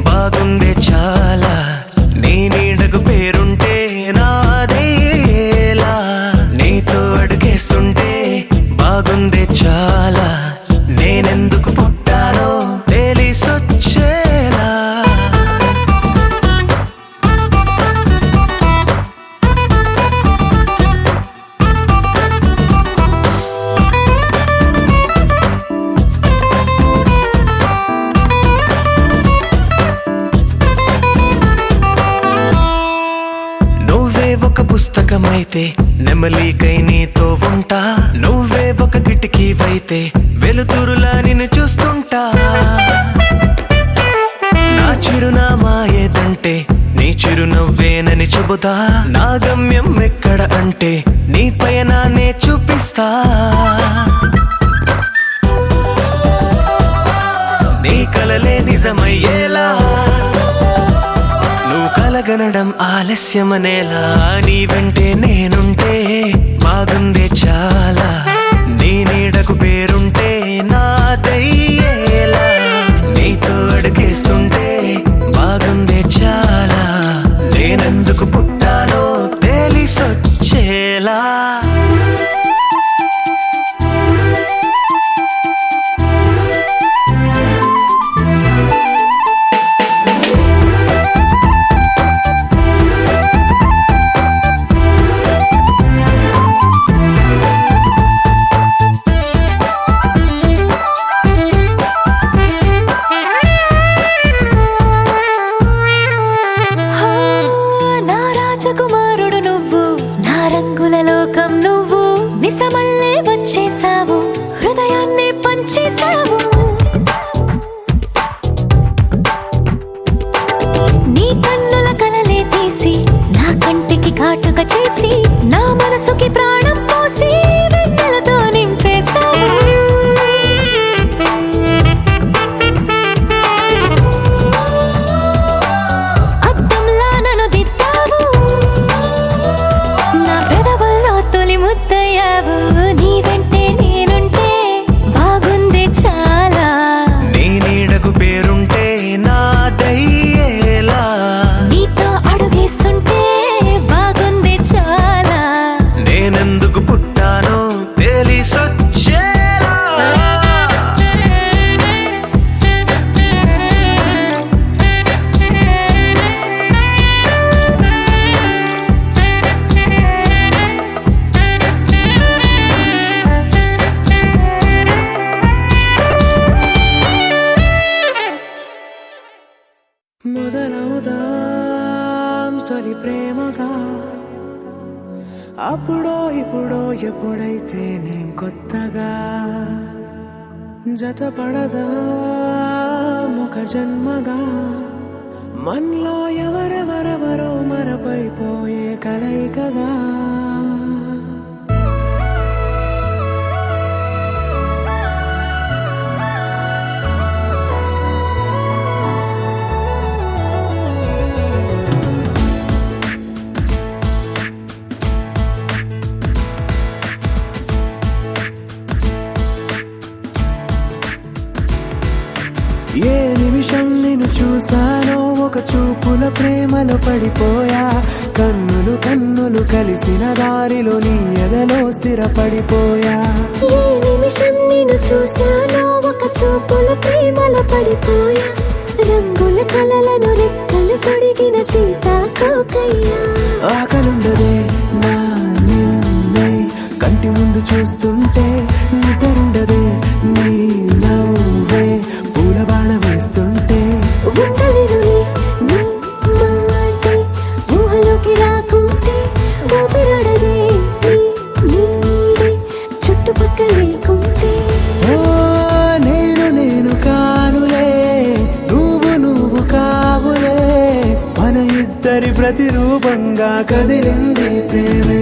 బాగుందే చాలా నీ నీడకు పేరుంటే నాదేలా నీతో అడుగేస్తుంటే బాగుందే చాలా నేనెందుకు పుట్టానో తెలిసొచ్చేలా ఒక పుస్తకమైతే నెమలికై నీతో ఉంటా నువ్వే ఒక కిటికీవైతే వెలుతురులా నిన్ను చూస్తుంటా నా చిరునామా ఏదంటే నీ చిరునవ్వేనని చెబుతా నా గమ్యం ఎక్కడ అంటే నీ పయనాన్నే చూపిస్తా నీ కలలే నిజమయ్యేలా కలగనడం ఆలస్యమనేలా నీ వెంటే నేనుంటే బాగుందే చాలా నీ నీడకు పేరుంటే నాదయ్యేలా నీతో అడుగేస్తుంటే బాగుందే చాలా నేనెందుకు పుట్టానో తెలిసొచ్చేలా కుమారుడు నువ్వు నా రంగుల లోకం నువ్వు నిజమల్లే వచ్చేసావు హృదయాన్ని పంచేసావు నీ కన్నుల కలలే తీసి నా కంటికి కాటుక చేసి నా మనసుకి ప్రాణం పోసి వెన్నెలతో నింపేసావు నీ వెంటే నేనుంటే బాగుంది చాలా నీ నీడకు పేరుంటే నాదయ్యేలా నీతో అడుగేస్తుంటే బాగుంది చాలా నేనెందుకు పుట్టానో తెలిసొచ్చేలా మొదలవుదాం తొలి ప్రేమగా అప్పుడో ఇప్పుడో ఎప్పుడైతే నేను కొత్తగా జతపడదా ఒక జన్మగా మనలో ఎవరెవరెవరో మరపైపోయే కలయికగా ఏ నిమిషం నిన్ను చూసానో ఒక చూపుల ప్రేమలో పడిపోయా కన్నులు కన్నులు కలిసిన దారిలో నీ ఎదలో స్థిరపడిపోయా ఏ నిమిషం నిన్ను చూసానో ఒక చూపుల ప్రేమలో పడిపోయా రంగుల కలలను రెక్కలు తొడిగిన సీతాకోకయ్యా ఆకలుండదే నా నిన్నే కంటి ముందు చూస్తుంటే నిద్రుండదే నీ నవ్వే పూల బాణ వేస్తుంటే ఉండలేనులే నీ మాటే ఊహలోకి రాకుంటే ఊపిరాడదే నీ నీడే చుట్టుపక్కల లేకుంటే నేను కానులే నువ్వు కావులే మన ఇద్దరి ప్రతిరూపంగా కదిలింది ప్రేమే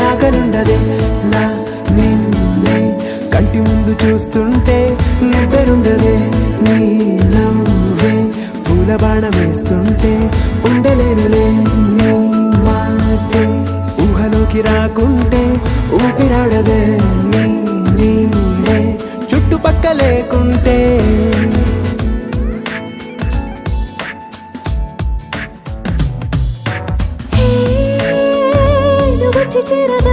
ఆకలుండదే నా నిన్నే కంటి ముందు చూస్తుంటే నిద్రుండదే నీ నవ్వే పూల బాణ వేస్తుంటే ఉండలేనులే నీ మాటే ఊహలోకి రాకుంటే ఊపిరాడదే నీ నీడే చుట్టుపక్క లేకుంటే చేరగా